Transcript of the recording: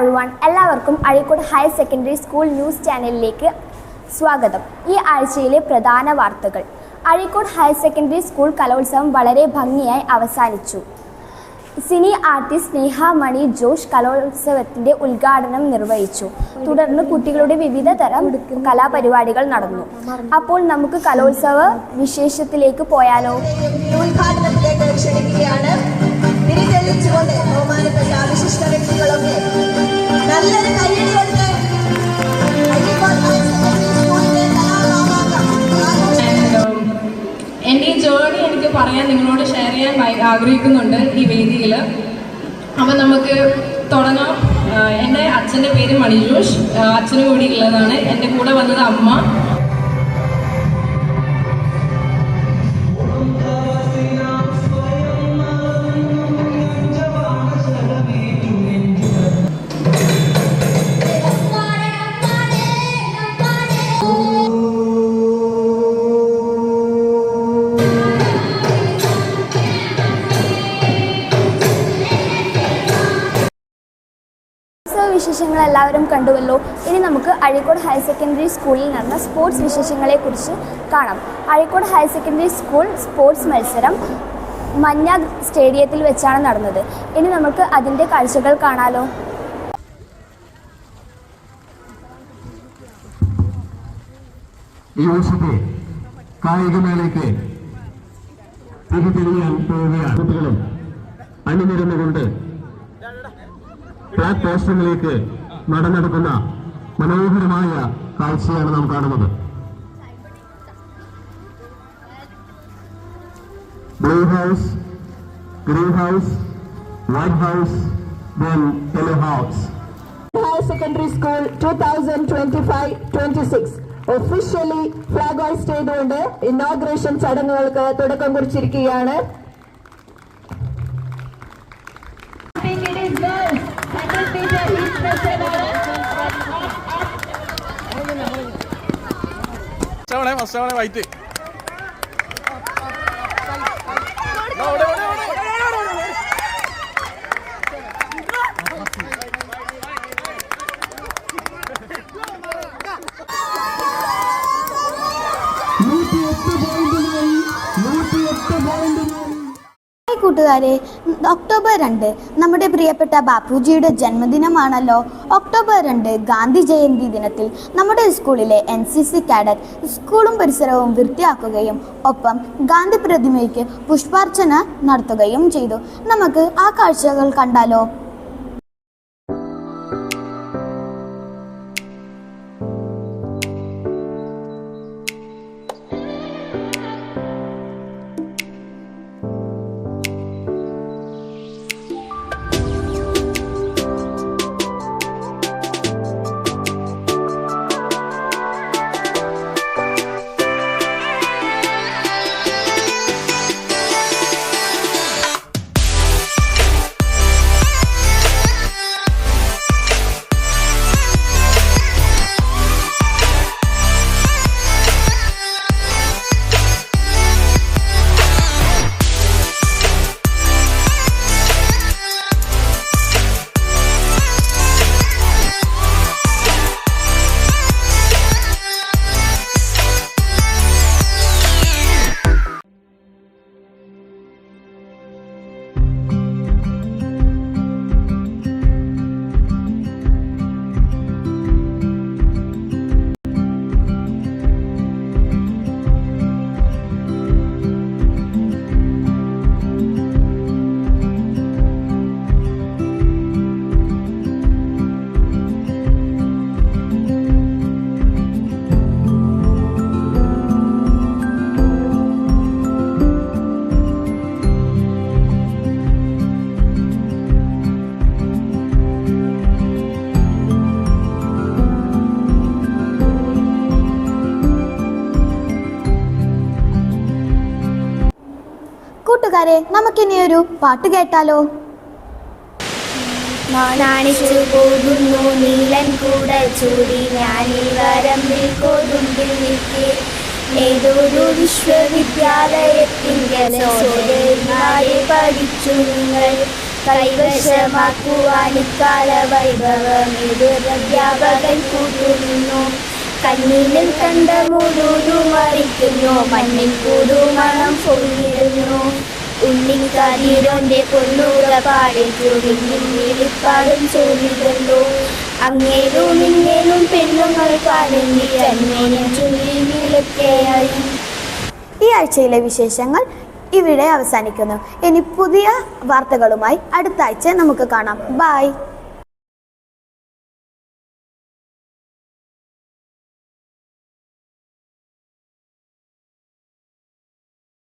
Everyone, എല്ലാവർക്കും Azhikode higher secondary school news ചാനലിലേക്ക് സ്വാഗതം. ഈ ആഴ്ചയിലെ പ്രധാന വാർത്തകൾ. അഴീക്കോട് ഹയർ സെക്കൻഡറി സ്കൂൾ കലോത്സവം വളരെ ഭംഗിയായി അവസാനിച്ചു. സിനി ആർട്ടിസ്റ്റ് സ്നേഹ മണി ജോഷ് കലോത്സവത്തിൻ്റെ ഉദ്ഘാടനം നിർവഹിച്ചു. തുടർന്ന് കുട്ടികളുടെ വിവിധ തരം കലാപരിപാടികൾ നടന്നു. അപ്പോൾ നമുക്ക് കലോത്സവ വിശേഷത്തിലേക്ക് പോയാലോ? എൻ്റെ ഈ ജേർണി എനിക്ക് പറയാൻ നിങ്ങളോട് ഷെയർ ചെയ്യാൻ ആഗ്രഹിക്കുന്നുണ്ട് ഈ വേദിയിൽ. അപ്പം നമുക്ക് തുടങ്ങാം. എൻ്റെ അച്ഛൻ്റെ പേര് മണിജോഷ്, അച്ഛനും കൂടി ഉള്ളതാണ്. എൻ്റെ കൂടെ വന്നത് അമ്മ. വിശേഷങ്ങൾ എല്ലാവരും കണ്ടുവല്ലോ. ഇനി നമുക്ക് അഴീക്കോട് ഹയർ സെക്കൻഡറി സ്കൂളിൽ നടന്ന സ്പോർട്സ് വിശേഷങ്ങളെക്കുറിച്ച് കാണാം. Azhikode higher secondary school sports മത്സരം മഞ്ഞ സ്റ്റേഡിയത്തിൽ വെച്ചാണ് നടന്നത്. ഇനി നമുക്ക് അതിൻ്റെ കാഴ്ചകൾ കാണാലോ. ഈ വർഷത്തെ കായികമേളയ്ക്ക് തിരിതെളിയാൻ പോവുകയാണ്. കുട്ടികളും അണിനിരന്നുകൊണ്ട് ഫ്ലാഗ് പോസ്റ്ററിലേക്ക് നടന്നെടുക്കുന്ന മനോഹരമായ കാഴ്ചയാണ് നാം കാണുന്നത്. Blue house, green house, white house, then yellow house. Higher Secondary School 2025-26 officially flag hoist ചെയ്തുകൊണ്ട് ഇനോഗ്രേഷൻ ചടങ്ങുകൾക്ക് തുടക്കം കുറിച്ചിരിക്കുകയാണ്. വൈറ്റ് കൂട്ടുകാരെ, ഒക്ടോബർ 2 നമ്മുടെ പ്രിയപ്പെട്ട ബാപ്പുജിയുടെ ജന്മദിനമാണല്ലോ. ഒക്ടോബർ 2 ഗാന്ധി ജയന്തി ദിനത്തിൽ നമ്മുടെ സ്കൂളിലെ NCC കാഡറ്റ് സ്കൂളും പരിസരവും വൃത്തിയാക്കുകയും ഒപ്പം ഗാന്ധി പ്രതിമയ്ക്ക് പുഷ്പാർച്ചന നടത്തുകയും ചെയ്തു. നമുക്ക് ആ കാഴ്ചകൾ കണ്ടാലോ. കൂട്ടുകാരെ, നമുക്കിനി ഒരു പാട്ട് കേട്ടാലോ. നാണിച്ചു പോകുന്നു നീലൻ കൂട ചൂടി ഞാനീ വരമ്പിൽ കൊതുമ്പിൽ നിൽക്കെ ഏതൊരു വിശ്വവിദ്യാലയത്തിൻ്റെ പഠിച്ചു നിങ്ങൾ കൈവശമാക്കുവാൻ ഇക്കാല വൈഭവമേത് അധ്യാപകൻ കൂട്ടുനിന്നു. കണ്ണിലും കണ്ട മുഴുതു മറിക്കുന്നു, മണ്ണിൽ കൂടുമണം പൊങ്ങിടുന്നു. ഉണ്ണിക്കാരിയോന്റെ പൊന്നുക പാടിച്ചു വിളിപ്പാടും ചൊല്ലിതല്ലോ. അങ്ങേരും ഇങ്ങേരും പെണ്ണുങ്ങൾ പാടുന്നി അന്വേനും ചൊല്ലി വിളക്കെയായി. ഈ ആഴ്ചയിലെ വിശേഷങ്ങൾ ഇവിടെ അവസാനിക്കുന്നു. ഇനി പുതിയ വാർത്തകളുമായി അടുത്ത ആഴ്ച നമുക്ക് കാണാം. ബൈ.